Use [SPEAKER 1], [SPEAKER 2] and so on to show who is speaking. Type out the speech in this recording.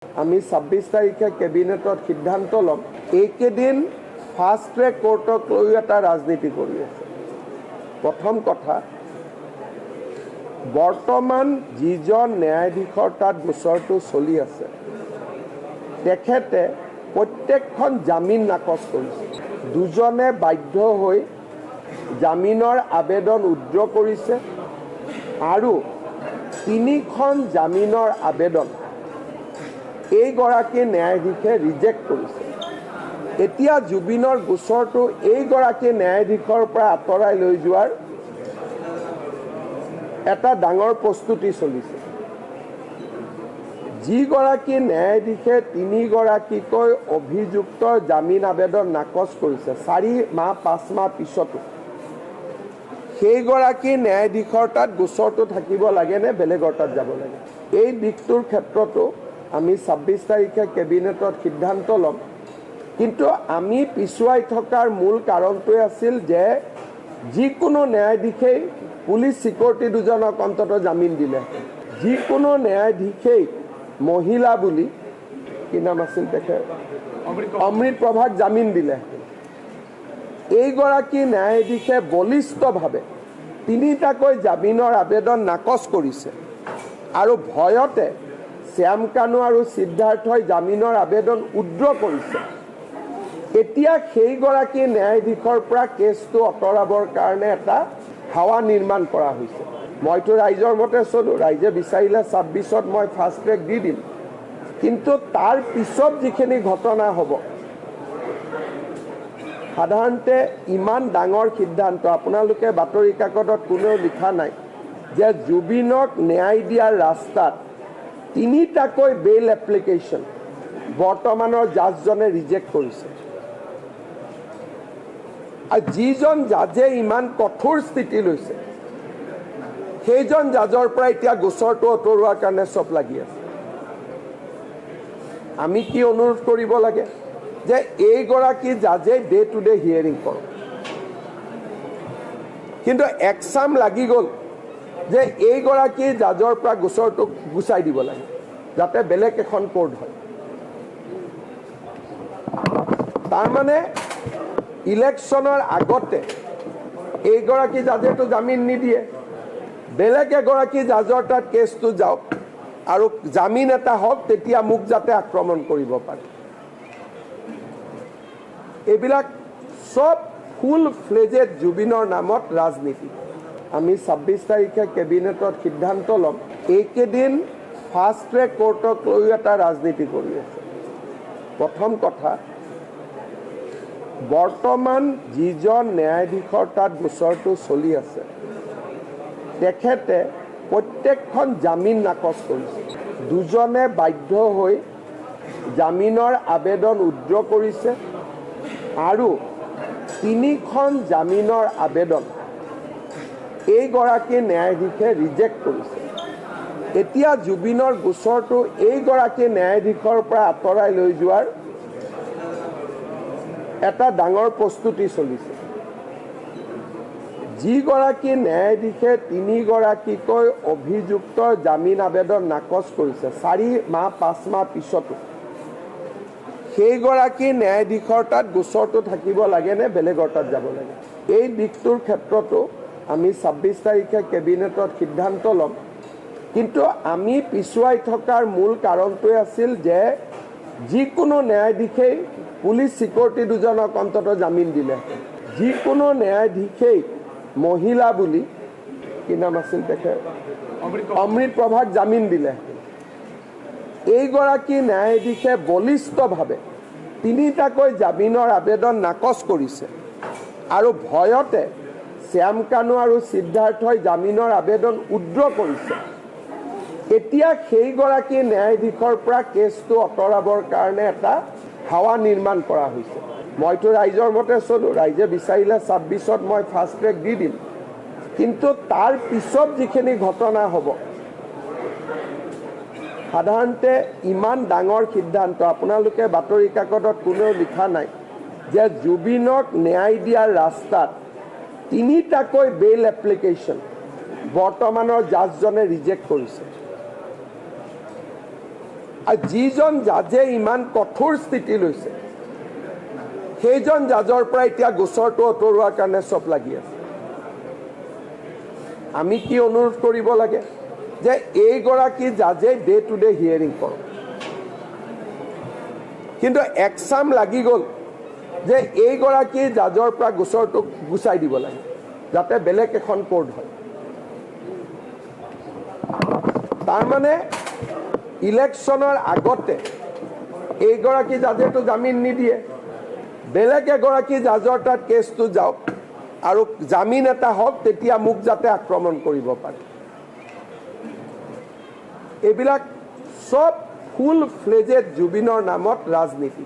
[SPEAKER 1] আমি 26 তাৰিখে কেবিনেটত সিদ্ধান্ত ল'ম। এইকেইদিন ফাষ্ট ট্ৰেক কোৰ্টক লৈ এটা ৰাজনীতি কৰি আছে। প্ৰথম কথা, বৰ্তমান যিজন ন্যায়াধীশৰ তাত গোচৰটো চলি আছে, তেখেতে প্ৰত্যেকখন জামিন নাকচ কৰিছে। দুজনে বাধ্য হৈ জামিনৰ আবেদন উইথড্ৰ কৰিছে আৰু 3খন জামিনৰ আবেদন এইগৰাকী ন্যায়াধীশে ৰিজেক্ট কৰিছে। এতিয়া জুবিনৰ গোচৰটো এইগৰাকী ন্যায়াধীশৰ পৰা আঁতৰাই লৈ যোৱাৰ এটা ডাঙৰ প্ৰস্তুতি চলিছে। যিগৰাকী ন্যায়াধীশে 3গৰাকীকৈ অভিযুক্তৰ জামিন আবেদন নাকচ কৰিছে 4 মাহ 5 মাহ পিছতো, সেইগৰাকী ন্যায়াধীশৰ তাত গোচৰটো থাকিব লাগে নে বেলেগৰ তাত যাব লাগে? এই দিশটোৰ ক্ষেত্ৰতো আমি 26 তাৰিখে কেবিনেটত সিদ্ধান্ত ল'ম। কিন্তু আমি পিছুৱাই থকাৰ মূল কাৰণটোৱে আছিল যে যিকোনো ন্যায়াধীশেই পুলিচ চিকিউৰিটি দুজনক অন্ততঃ জামিন দিলে, যিকোনো ন্যায়াধীশেই মহিলা বুলি কি নাম আছিল তেখেত অমৃত প্ৰভাক জামিন দিলে। এইগৰাকী ন্যায়াধীশে বলিষ্ঠভাৱে 3টাকৈ জামিনৰ আবেদন নাকচ কৰিছে আৰু ভয়তে শ্যাম কানু আৰু সিদ্ধাৰ্থই জামিনৰ আবেদন উইথড্ৰ কৰিছে। এতিয়া সেইগৰাকী ন্যায়াধীশৰ পৰা কেছটো আঁতৰাবৰ কাৰণে এটা হাৱা নিৰ্মাণ কৰা হৈছে। মইতো ৰাইজৰ মতে চলোঁ, ৰাইজে বিচাৰিলে 26ত মই ফাষ্ট ট্ৰেক দি দিম। কিন্তু তাৰ পিছত যিখিনি ঘটনা হ'ব, সাধাৰণতে ইমান ডাঙৰ সিদ্ধান্ত আপোনালোকে বাতৰি কাকতত কোনেও লিখা নাই যে জুবিনক ন্যায় দিয়াৰ ৰাস্তাত 3টাকৈ বেইল এপ্লিকেশ্যন বৰ্তমানৰ জাজজনে ৰিজেক্ট কৰিছে। আৰু যিজন জাজে ইমান কঠোৰ স্থিতি লৈছে, সেইজন জাজৰ পৰা এতিয়া গোচৰটো আঁতৰোৱাৰ কাৰণে চব লাগি আছে। আমি কি অনুৰোধ কৰিব লাগে যে এইগৰাকী জাজে ডে টু ডে হিয়াৰিং কৰক। কিন্তু একচাম লাগি গ'ল যে এইগৰাকী জাজৰ পৰা গোচৰটো গুচাই দিব লাগে যাতে বেলেগ এখন কোৰ্ট হয়। তাৰমানে ইলেকশ্যনৰ আগতে এইগৰাকী জাজেতো জামিন নিদিয়ে, বেলেগ এগৰাকী জাজৰ তাত কেছটো যাওক আৰু জামিন এটা হওক, তেতিয়া মোক যাতে আক্ৰমণ কৰিব পাৰে। এইবিলাক চব ফুল ফ্লেজেড জুবিনৰ নামত ৰাজনীতি। আমি 26 তাৰিখে কেবিনেটত সিদ্ধান্ত ল'ম। এইকেইদিন ফাষ্ট ট্ৰেক কোৰ্টক লৈ এটা ৰাজনীতি কৰি আছে। প্ৰথম কথা, বৰ্তমান যিজন ন্যায়াধীশৰ তাত গোচৰটো চলি আছে, তেখেতে প্ৰত্যেকখন জামিন নাকচ কৰিছে। দুজনে বাধ্য হৈ জামিনৰ আবেদন উইথড্ৰ কৰিছে আৰু 3খন জামিনৰ আবেদন এইগৰাকী ন্যায়াধীশে ৰিজেক্ট কৰিছে। এতিয়া জুবিনৰ গোচৰটো এইগৰাকী ন্যায়াধীশৰ পৰা আঁতৰাই লৈ যোৱাৰ এটা ডাঙৰ প্ৰস্তুতি চলিছে। যিগৰাকী ন্যায়াধীশে 3গৰাকীকৈ অভিযুক্তৰ জামিন আবেদন নাকচ কৰিছে 4 মাহ 5 মাহ পিছতো, সেইগৰাকী ন্যায়াধীশৰ তাত গোচৰটো থাকিব লাগে নে বেলেগৰ তাত যাব লাগে? এই দিশটোৰ ক্ষেত্ৰতো আমি 26 তাৰিখে কেবিনেটত সিদ্ধান্ত ল'ম। কিন্তু আমি পিছুৱাই থকাৰ মূল কাৰণটোৱে আছিল যে যিকোনো ন্যায়াধীশেই পুলিচ চিকিউৰিটি দুজনক অন্ততঃ জামিন দিলে, যিকোনো ন্যায়াধীশেই মহিলা বুলি কি নাম আছিল তেখেত অমৃত প্ৰভাক জামিন দিলে। এইগৰাকী ন্যায়াধীশে বলিষ্ঠভাৱে 3টাকৈ জামিনৰ আবেদন নাকচ কৰিছে আৰু ভয়তে শ্যাম কানু আৰু সিদ্ধাৰ্থই জামিনৰ আবেদন উইথড্ৰ কৰিছে। এতিয়া সেইগৰাকী ন্যায়াধীশৰ পৰা কেছটো আঁতৰাবৰ কাৰণে এটা হাৱা নিৰ্মাণ কৰা হৈছে। মইতো ৰাইজৰ মতে চলোঁ, ৰাইজে বিচাৰিলে 26ত মই ফাষ্ট ট্ৰেক দি দিম। কিন্তু তাৰ পিছত যিখিনি ঘটনা হ'ব, সাধাৰণতে ইমান ডাঙৰ সিদ্ধান্ত আপোনালোকে বাতৰি কাকতত কোনেও লিখা নাই যে জুবিনক ন্যায় দিয়াৰ ৰাস্তাত 3টাকৈ বেইল এপ্লিকেশ্যন বৰ্তমানৰ জাজজনে ৰিজেক্ট কৰিছে। আৰু যিজন জাজে ইমান কঠোৰ স্থিতি লৈছে সেইজন জাজৰ পৰা এতিয়া গোচৰটো আঁতৰোৱাৰ কাৰণে চব লাগি আছে। আমি কি অনুৰোধ কৰিব লাগে যে এইগৰাকী জাজে ডে টু ডে হিয়াৰিং কৰক, কিন্তু একচাম লাগি গ'ল যে এইগৰাকী জাজৰ পৰা গোচৰটো গুচাই দিব লাগে যাতে বেলেগ এখন কোৰ্ট হয়। তাৰমানে ইলেকশ্যনৰ আগতে এইগৰাকী জাজেতো জামিন নিদিয়ে, বেলেগ এগৰাকী জাজৰ তাত কেছটো যাওক আৰু জামিন এটা হওক, তেতিয়া মোক যাতে আক্ৰমণ কৰিব পাৰে। এইবিলাক চব ফুল ফ্লেজেড জুবিনৰ নামত ৰাজনীতি।